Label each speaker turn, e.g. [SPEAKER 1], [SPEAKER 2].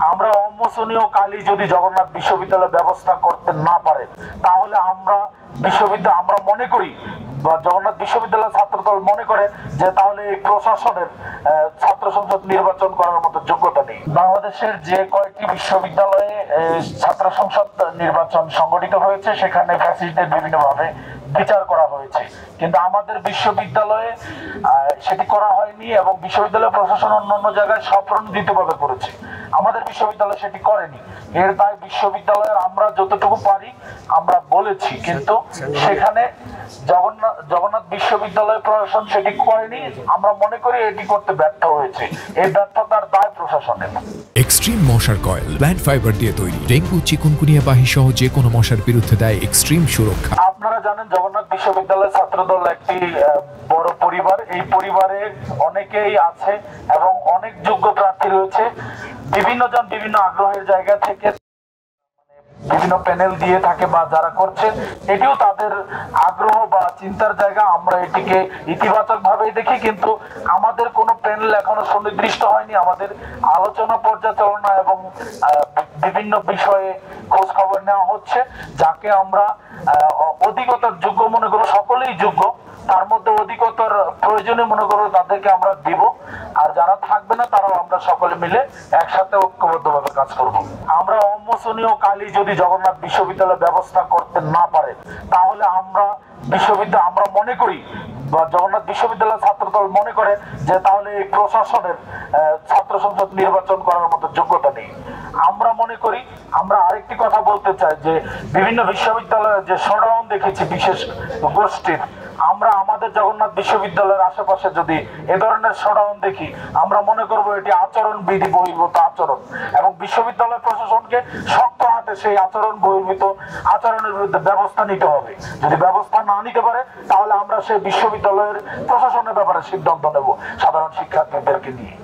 [SPEAKER 1] আমরা অমোচনীয় কালি যদি জগন্নাথ বিশ্ববিদ্যালয় ব্যবস্থা করতে না পারে, তাহলে আমরা মনে করি বা জগন্নাথ বিশ্ববিদ্যালয় ছাত্রদল মনে করে যে তাহলে এই প্রশাসনের ছাত্র সংসদ নির্বাচন করার মতো যোগ্যতা নেই। বাংলাদেশের যে কয়েকটি বিশ্ববিদ্যালয়ে ছাত্র সংসদ নির্বাচন সংগঠিত হয়েছে সেখানে ফ্যাসিলিটির বিভিন্নভাবে বিচার করা হয়েছে, কিন্তু আমাদের বিশ্ববিদ্যালয়ে সেটি করা হয়নি এবং বিশ্ববিদ্যালয় প্রশাসন অন্যান্য জায়গায় স্বপ্রণোদিতভাবে করেছে। আমাদের বিশ্ববিদ্যালয় সেটি করেনি। এর দায় বিশ্ববিদ্যালয়ের আমরা যতটুকু পারি আমরা বলেছি, কিন্তু সেখানে জগন্নাথ বিশ্ববিদ্যালয় প্রশাসন সেটি করেনি। আমরা মনে করি এটি করতে ব্যর্থ হয়েছে। এই ব্যর্থতার দায় প্রশাসনের।
[SPEAKER 2] এক্সট্রিম মশার কয়েল প্ল্যান্ট ফাইবার দিয়ে তৈরি, ডেঙ্গু চিকুনগুনিয়া বাহি সহ যে কোনো মশার বিরুদ্ধে দেয় এক্সট্রিম সুরক্ষা।
[SPEAKER 1] আপনারা জানেন জগন্নাথ বিশ্ববিদ্যালয় ছাত্রদল একটি বড় পরিবার। এই পরিবারে অনেকেই আছে এবং অনেক যোগ্য প্রার্থী রয়েছে। বিভিন্ন জন বিভিন্ন আগ্রহের জায়গা থেকে বিভিন্ন প্যানেল দিয়ে থাকে বা যারা করছেন, এটিও তাদের আগ্রহ বা চিন্তার জায়গা। আমরা এটিকে ইতিবাচক ভাবেই দেখি, কিন্তু আমাদের কোনো প্যানেল এখনো সুনির্দিষ্ট হয়নি। আমাদের আলোচনা পর্যালোচনা এবং বিভিন্ন বিষয়ে খোঁজ খবর নেওয়া হচ্ছে। যাকে আমরা অধিকতর যোগ্য মনে করব, সকলেই যোগ্য, তার মধ্যে অধিকতর প্রয়োজনে মনে করবো তাদেরকে আমরা দিব। আর যারা থাকবে না তারাও আমরা সকলে মিলে একসাথে ঐক্যবদ্ধভাবে কাজ করব। আমরা অমোচনীয় কালি যদি জগন্নাথ বিশ্ববিদ্যালয় ব্যবস্থা করতে না পারে, তাহলে আমরা মনে করি বা জগন্নাথ বিশ্ববিদ্যালয় ছাত্রদল মনে করে যে তাহলে এই প্রশাসনের ছাত্র সংসদ নির্বাচন করার মতো যোগ্যতা নেই। আমরা মনে করি, আমরা আরেকটি কথা বলতে চাই যে বিভিন্ন বিশ্ববিদ্যালয়ে যে শোডাউন দেখেছি বিশেষ গোষ্ঠীর, আমরা আমাদের জগন্নাথ বিশ্ববিদ্যালয়ের আশেপাশে যদি এ ধরনের শোডাউন দেখি, আমরা মনে করব এটি আচরণ বিধি বহির্ভূত আচরণ এবং বিশ্ববিদ্যালয় প্রশাসনকে শক্ত হাতে সেই আচরণ বহির্ভূত আচরণের বিরুদ্ধে ব্যবস্থা নিতে হবে। যদি ব্যবস্থা না নিতে পারে তাহলে আমরা সেই বিশ্ববিদ্যালয়ের প্রশাসনের ব্যাপারে সিদ্ধান্ত নেব সাধারণ শিক্ষার্থীদেরকে নিয়ে।